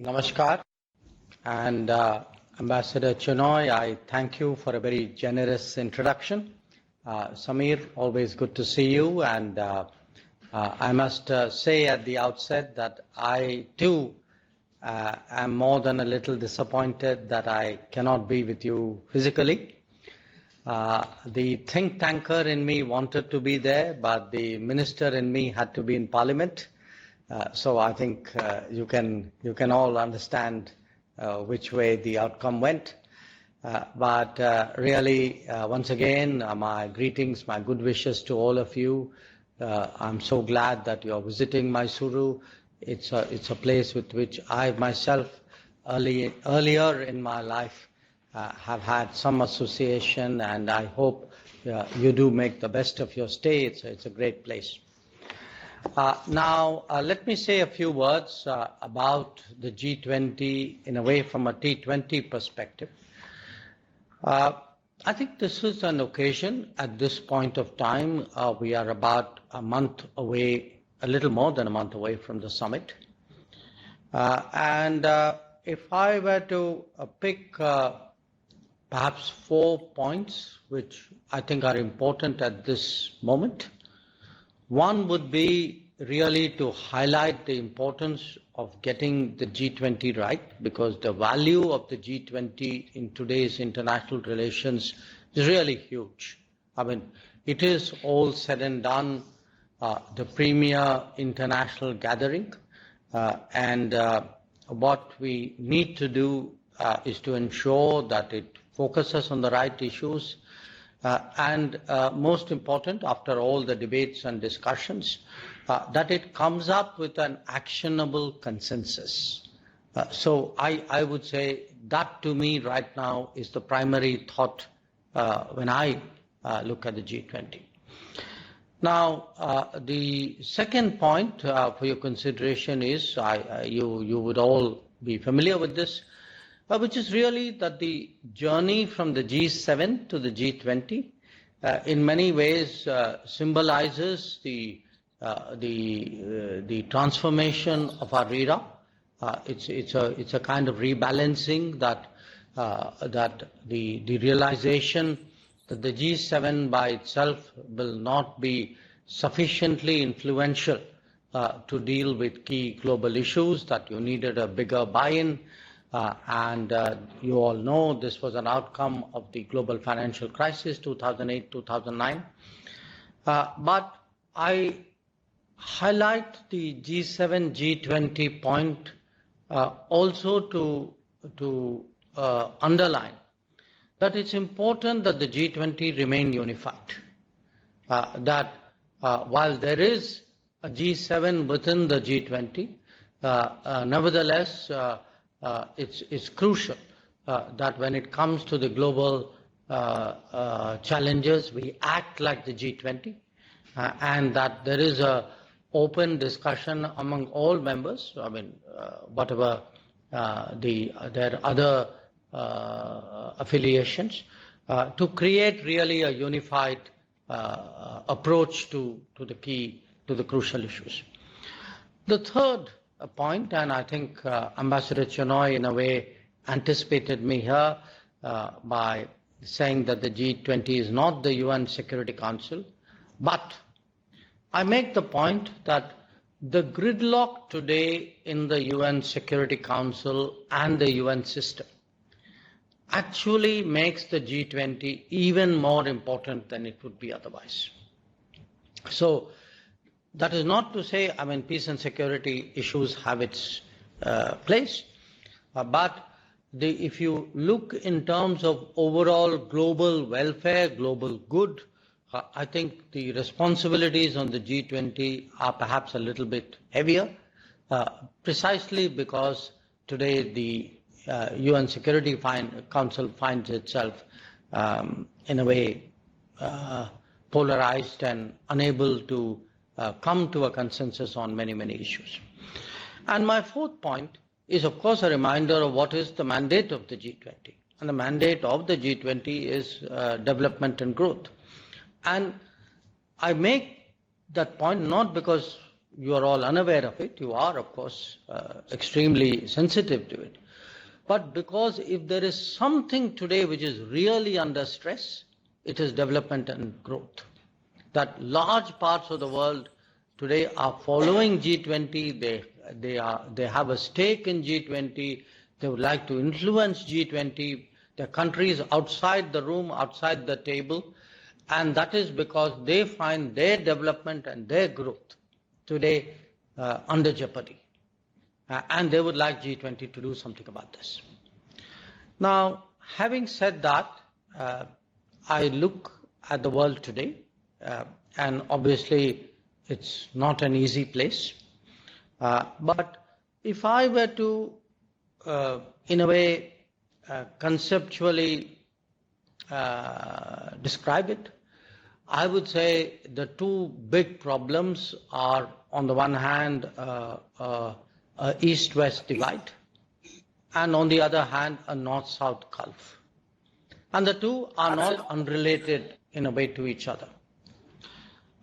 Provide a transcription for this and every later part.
Namaskar, and Ambassador Chinoy, I thank you for a very generous introduction. Samir, always good to see you, and I must say at the outset that I too am more than a little disappointed that I cannot be with you physically. The think tanker in me wanted to be there, but the minister in me had to be in Parliament. So I think you can all understand which way the outcome went. But really, once again, my greetings, my good wishes to all of you. I'm so glad that you are visiting Mysuru. It's a place with which I myself earlier in my life have had some association, and I hope you do make the best of your stay. It's a great place. Now, let me say a few words about the G20 in a way from a T20 perspective. I think this is an occasion at this point of time. We are about a month away, a little more than a month away from the summit. And if I were to pick perhaps 4 points which I think are important at this moment, one would be really to highlight the importance of getting the G20 right, because the value of the G20 in today's international relations is really huge. I mean, it is all said and done the premier international gathering, and what we need to do is to ensure that it focuses on the right issues, and most important, after all the debates and discussions, that it comes up with an actionable consensus. So I would say that to me right now is the primary thought when I look at the G20. Now, the second point for your consideration is, you would all be familiar with this, which is really that the journey from the G7 to the G20 in many ways symbolizes the transformation of our era. It's a kind of rebalancing that the realization that the G7 by itself will not be sufficiently influential to deal with key global issues, that you needed a bigger buy-in. And you all know this was an outcome of the global financial crisis, 2008-2009. But I highlight the G7, G20 point also to underline that it's important that the G20 remain unified. That while there is a G7 within the G20, nevertheless, it's crucial that when it comes to the global challenges, we act like the G20, and that there is a open discussion among all members. I mean, whatever their other affiliations, to create really a unified approach to the crucial issues. The third point, and I think Ambassador Chinoy in a way anticipated me here by saying that the G20 is not the UN Security Council, but I make the point that the gridlock today in the UN Security Council and the UN system actually makes the G20 even more important than it would be otherwise. So that is not to say, I mean, peace and security issues have its place, but if you look in terms of overall global welfare, global good, I think the responsibilities on the G20 are perhaps a little bit heavier, precisely because today the UN Security Council finds itself in a way polarized and unable to come to a consensus on many, many issues. And my fourth point is, of course, a reminder of what is the mandate of the G20. And the mandate of the G20 is development and growth. And I make that point not because you are all unaware of it. You are, of course, extremely sensitive to it. But because if there is something today which is really under stress, it is development and growth. That large parts of the world today are following G20. They have a stake in G20. They would like to influence G20. There are countries outside the room, outside the table, and that is because they find their development and their growth today under jeopardy. And they would like G20 to do something about this. Now, having said that, I look at the world today, and obviously it's not an easy place. But if I were to, in a way, conceptually describe it, I would say the two big problems are, on the one hand, East-West divide, and on the other hand, a North-South gulf. And the two are not unrelated in a way to each other.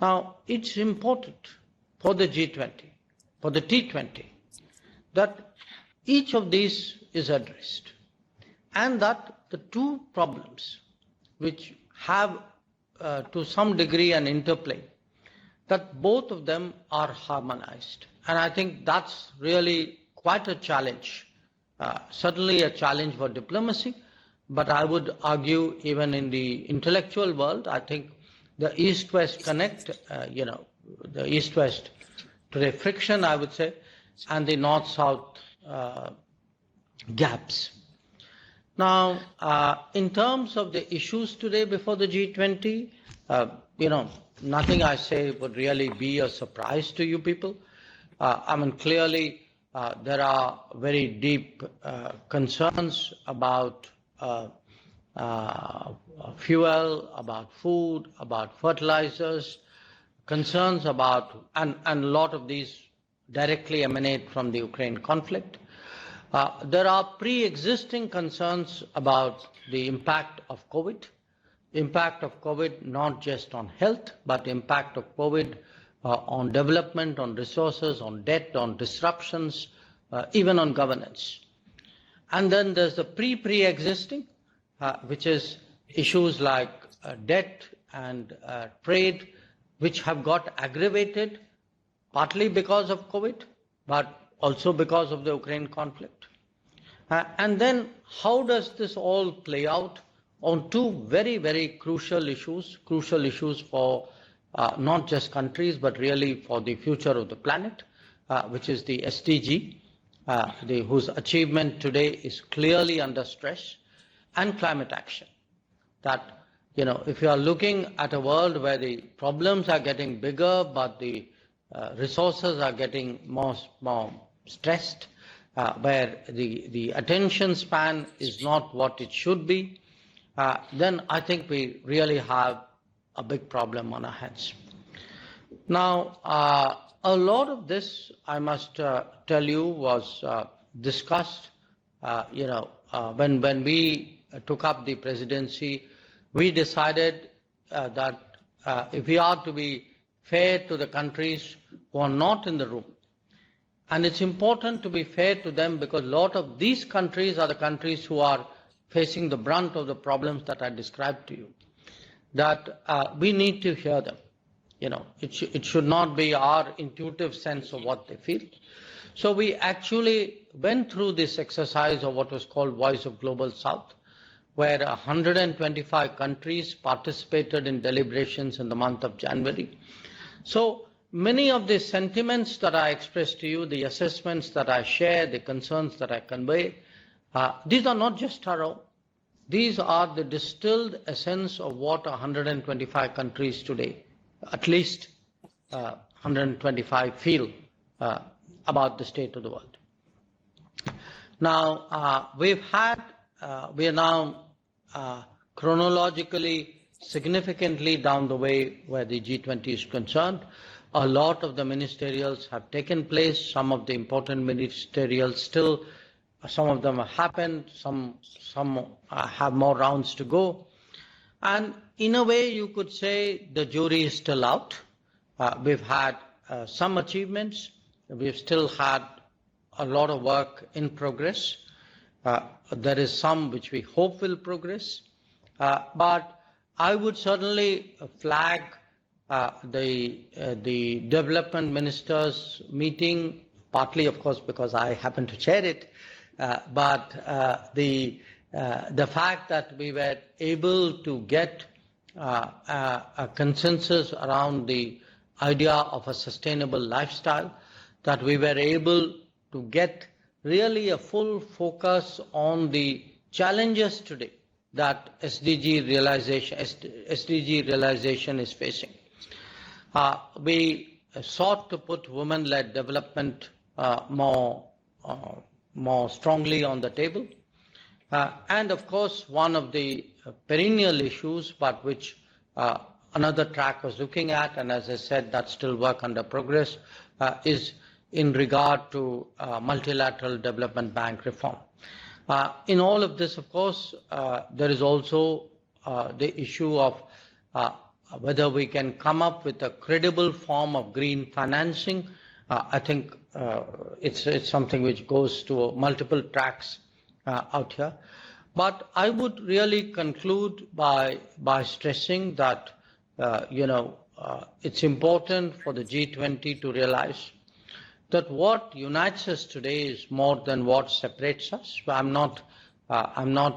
Now, it's important for the G20, for the T20, that each of these is addressed, and that the two problems which have to some degree an interplay, that both of them are harmonized. And I think that's really quite a challenge, certainly a challenge for diplomacy, but I would argue even in the intellectual world, I think the East-West connect, the East-West today friction, I would say, and the North-South gaps. Now, in terms of the issues today before the G20, nothing I say would really be a surprise to you people. I mean, clearly, there are very deep concerns about fuel, about food, about fertilizers, concerns about, and a lot of these directly emanate from the Ukraine conflict. There are pre-existing concerns about the impact of COVID, not just on health, but impact of COVID on development, on resources, on debt, on disruptions, even on governance. And then there's the pre-existing, which is issues like debt and trade, which have got aggravated, partly because of COVID, but also because of the Ukraine conflict. And then how does this all play out on two very, very crucial issues for not just countries, but really for the future of the planet, which is the SDG, whose achievement today is clearly under stress, and climate action. That, if you are looking at a world where the problems are getting bigger, but the resources are getting more stressed, where the attention span is not what it should be, then I think we really have a big problem on our hands. Now, a lot of this, I must tell you, was discussed, when we took up the presidency. We decided that if we are to be fair to the countries who are not in the room, and it's important to be fair to them because a lot of these countries are the countries who are facing the brunt of the problems that I described to you, that we need to hear them. It should not be our intuitive sense of what they feel. So we actually went through this exercise of what was called Voice of Global South, where 125 countries participated in deliberations in the month of January. So many of the sentiments that I expressed to you, the assessments that I share, the concerns that I convey, these are not just our own. These are the distilled essence of what 125 countries today, at least 125, feel about the state of the world. Now, we are now chronologically significantly down the way where the G20 is concerned. A lot of the ministerials have taken place. Some of the important ministerials still, some of them have happened. Some have more rounds to go. And in a way, you could say the jury is still out. We've had some achievements. We've still had a lot of work in progress. There is some which we hope will progress. But I would certainly flag the development ministers meeting, partly, of course, because I happen to chair it, but the fact that we were able to get a consensus around the idea of a sustainable lifestyle, that we were able to get really a full focus on the challenges today that SDG realization is facing. We sought to put women-led development more strongly on the table. And of course, one of the perennial issues, but which another track was looking at, and as I said, that's still work under progress, is in regard to multilateral development bank reform. In all of this, of course, there is also the issue of whether we can come up with a credible form of green financing. I think it's something which goes to multiple tracks out here. But I would really conclude by stressing that, it's important for the G20 to realize that what unites us today is more than what separates us. I'm not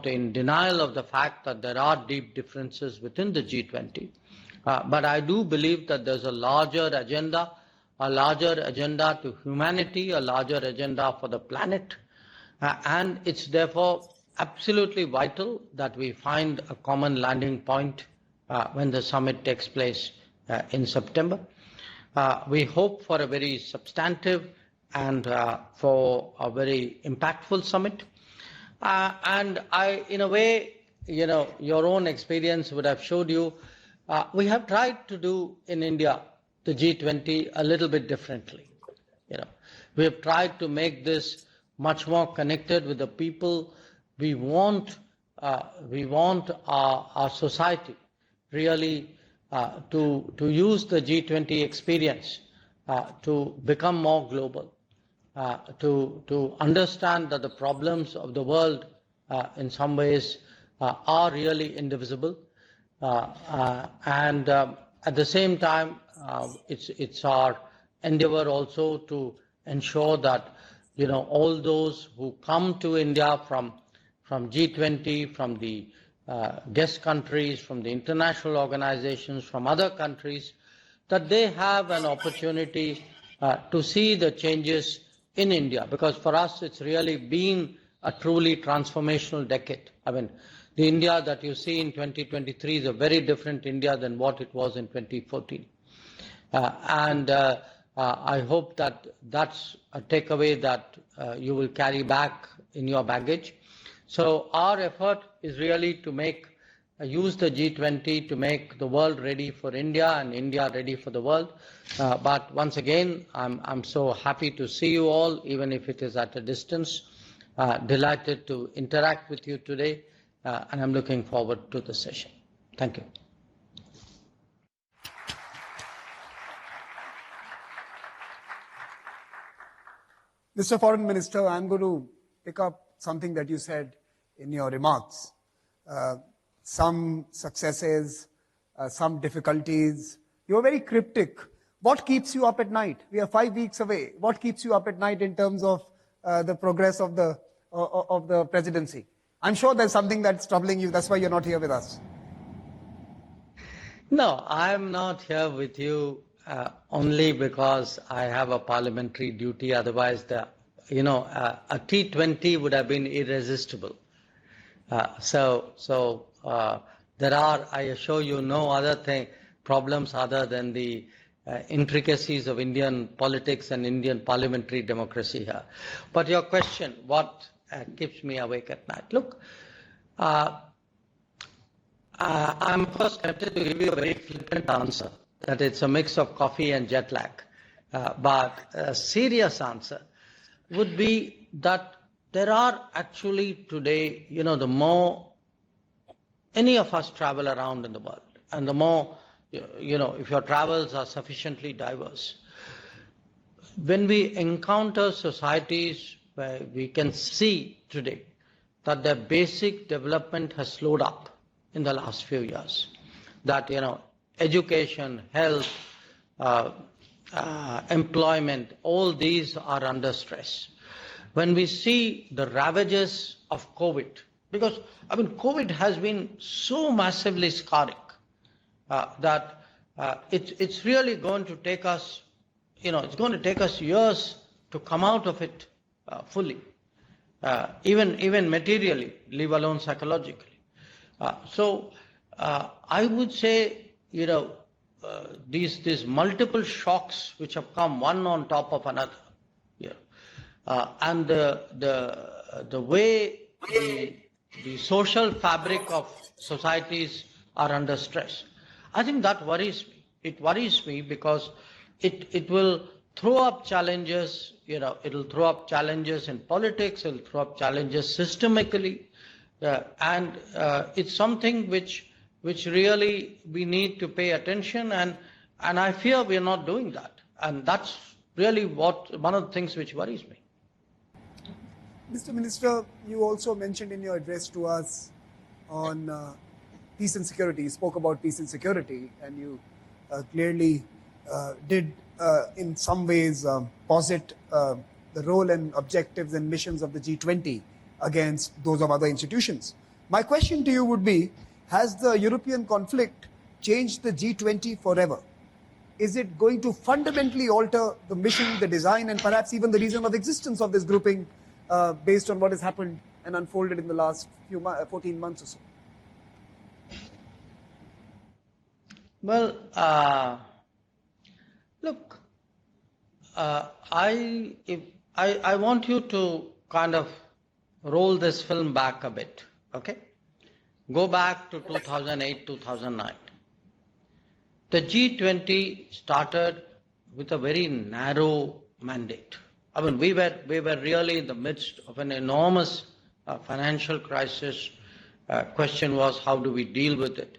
in denial of the fact that there are deep differences within the G20, but I do believe that there's a larger agenda to humanity, a larger agenda for the planet, and it's therefore absolutely vital that we find a common landing point when the summit takes place in September. We hope for a very substantive and for a very impactful summit. And in a way, your own experience would have showed you, we have tried to do in India the G20 a little bit differently. We have tried to make this much more connected with the people. We want our society really to use the G20 experience to become more global, to understand that the problems of the world in some ways are really indivisible, and at the same time it's our endeavor also to ensure that all those who come to India from G20, from the guest countries, from the international organizations, from other countries, that they have an opportunity to see the changes in India, because for us it's really been a truly transformational decade. I mean, the India that you see in 2023 is a very different India than what it was in 2014. And I hope that that's a takeaway that you will carry back in your baggage. So our effort is really to use the G20 to make the world ready for India and India ready for the world. But once again, I'm so happy to see you all, even if it is at a distance. Delighted to interact with you today, and I'm looking forward to the session. Thank you. Mr. Foreign Minister, I'm going to pick up something that you said in your remarks. Some successes, some difficulties. You were very cryptic. What keeps you up at night? We are 5 weeks away. What keeps you up at night in terms of the progress of the presidency? I'm sure there's something that's troubling you. That's why you're not here with us. No, I'm not here with you only because I have a parliamentary duty. Otherwise, a T20 would have been irresistible. So there are, I assure you, no other problems other than the intricacies of Indian politics and Indian parliamentary democracy here. But your question, what keeps me awake at night? Look, I'm first tempted to give you a very flippant answer, that it's a mix of coffee and jet lag. But a serious answer would be that there are actually today, the more any of us travel around in the world, and the more, if your travels are sufficiently diverse, when we encounter societies where we can see today that their basic development has slowed up in the last few years, that, education, health, employment, all these are under stress. When we see the ravages of COVID, because COVID has been so massively scarring that it's really going to take us, it's going to take us years to come out of it fully, even materially, leave alone psychologically. So I would say, these multiple shocks which have come one on top of another, and the way the social fabric of societies are under stress, I think that worries me. It worries me because it will throw up challenges, it'll throw up challenges in politics, it'll throw up challenges systemically, and it's something which really we need to pay attention, and I fear we are not doing that, and that's really one of the things which worries me. Mr. Minister, you also mentioned in your address to us on peace and security. You spoke about peace and security, and you clearly did in some ways posit the role and objectives and missions of the G20 against those of other institutions. My question to you would be, has the European conflict changed the G20 forever? Is it going to fundamentally alter the mission, the design, and perhaps even the reason of existence of this grouping based on what has happened and unfolded in the last 14 months or so? Well, look, I want you to kind of roll this film back a bit, okay? Go back to 2008, 2009. The G20 started with a very narrow mandate. We were really in the midst of an enormous financial crisis. Question was, how do we deal with it?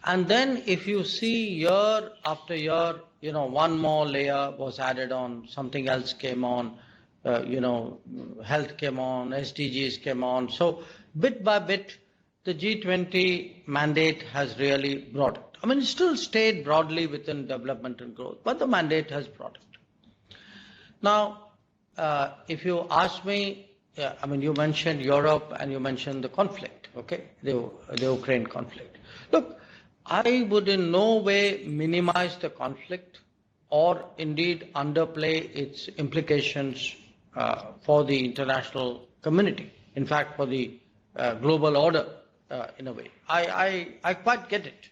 And then if you see year after year, one more layer was added on, something else came on, health came on, SDGs came on. So bit by bit, the G20 mandate has really broadened. It still stayed broadly within development and growth, but the mandate has broadened. Now, if you ask me, you mentioned Europe and you mentioned the conflict, okay, the Ukraine conflict. Look, I would in no way minimize the conflict or indeed underplay its implications for the international community. In fact, for the global order, in a way. I quite get it.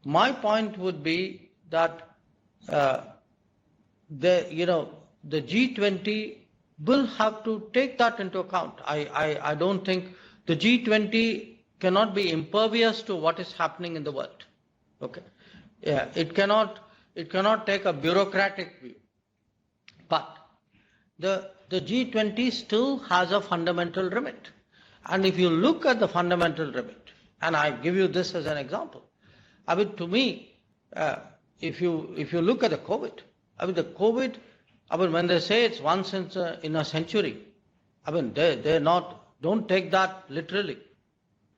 My point would be that the G20 will have to take that into account. I don't think the G20 cannot be impervious to what is happening in the world. Okay, it cannot take a bureaucratic view. But the G20 still has a fundamental remit, and if you look at the fundamental remit, and I give you this as an example, to me, if you look at the COVID, the COVID, when they say it's once in a century, they're not. Don't take that literally.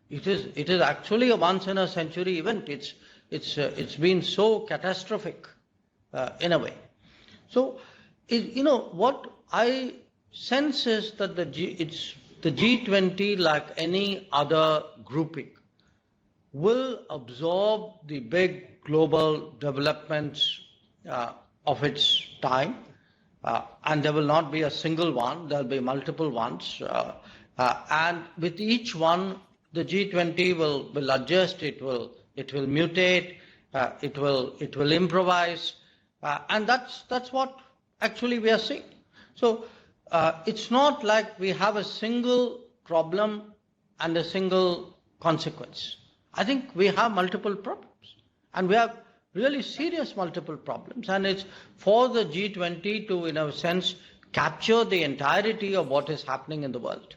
It is actually a once in a century event. It's been so catastrophic in a way. So, what I sense is that the G20, like any other grouping, will absorb the big global developments of its time, and there will not be a single one. There will be multiple ones, and with each one, the G20 will adjust. It will mutate. It will improvise, and that's what actually we are seeing. So it's not like we have a single problem and a single consequence. I think we have multiple problems, and we have really serious multiple problems, and it's for the G20 to, in a sense, capture the entirety of what is happening in the world.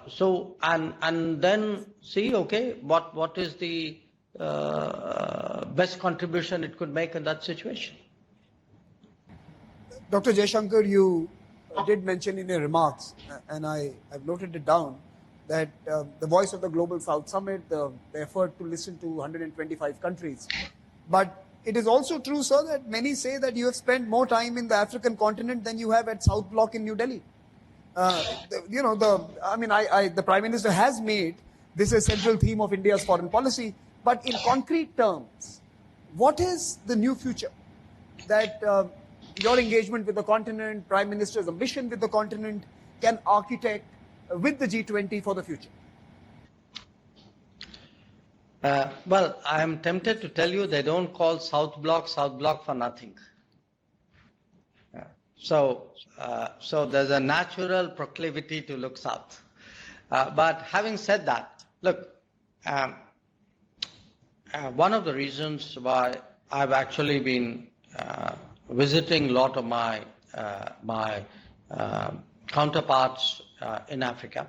So and then see, okay, what is the best contribution it could make in that situation. Dr. Jaishankar, you did mention in your remarks, and I've noted it down, that the Voice of the Global South Summit, the effort to listen to 125 countries. But it is also true, sir, that many say that you have spent more time in the African continent than you have at South Block in New Delhi. The Prime Minister has made this a central theme of India's foreign policy. But in concrete terms, what is the new future that your engagement with the continent, Prime Minister's ambition with the continent can architect with the G20 for the future? Well, I am tempted to tell you they don't call South Block for nothing. So there's a natural proclivity to look south. But having said that, look, one of the reasons why I've actually been visiting a lot of my counterparts in Africa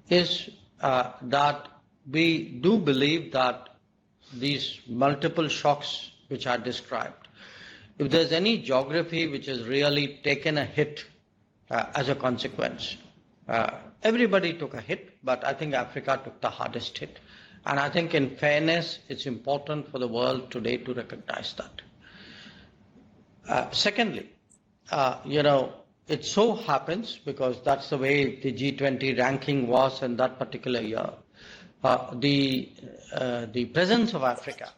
is that we do believe that these multiple shocks which are described, if there's any geography which has really taken a hit as a consequence, everybody took a hit, but I think Africa took the hardest hit. And I think in fairness, it's important for the world today to recognize that. Secondly, it so happens, because that's the way the G20 ranking was in that particular year, the presence of Africa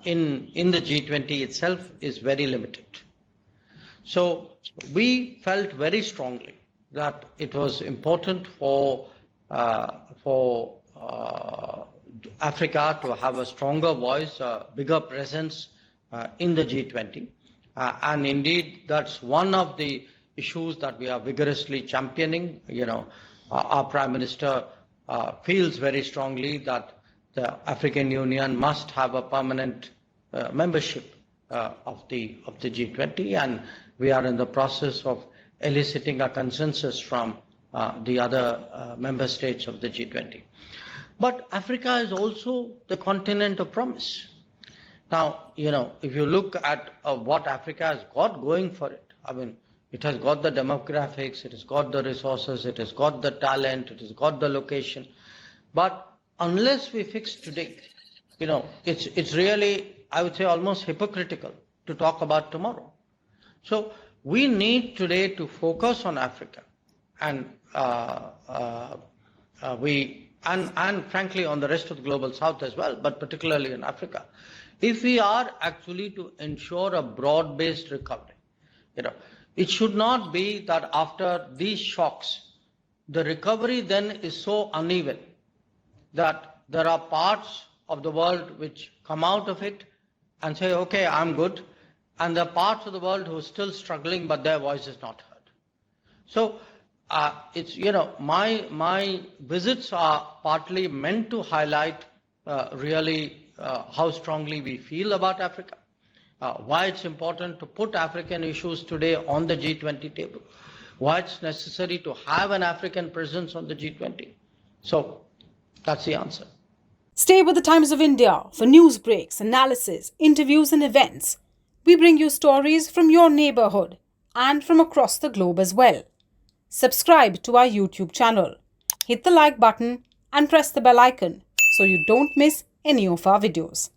in the G20 itself is very limited. So we felt very strongly that it was important for Africa to have a stronger voice, a bigger presence in the G20. And indeed, that's one of the issues that we are vigorously championing. Our Prime Minister feels very strongly that the African Union must have a permanent membership of the G20, and we are in the process of eliciting a consensus from the other member states of the G20. But Africa is also the continent of promise. Now, if you look at what Africa has got going for it, I mean, it has got the demographics, it has got the resources, it has got the talent, it has got the location. But unless we fix today, it's really, I would say, almost hypocritical to talk about tomorrow. So we need today to focus on Africa, and frankly on the rest of the global south as well, but particularly in Africa, if we are actually to ensure a broad-based recovery. It should not be that after these shocks, the recovery then is so uneven that there are parts of the world which come out of it and say, okay, I'm good, and there are parts of the world who are still struggling, but their voice is not heard. So it's, my visits are partly meant to highlight really how strongly we feel about Africa, why it's important to put African issues today on the G20 table, why it's necessary to have an African presence on the G20. So that's the answer. Stay with the Times of India for news breaks, analysis, interviews and events. We bring you stories from your neighborhood and from across the globe as well. Subscribe to our YouTube channel. Hit the like button and press the bell icon so you don't miss any of our videos.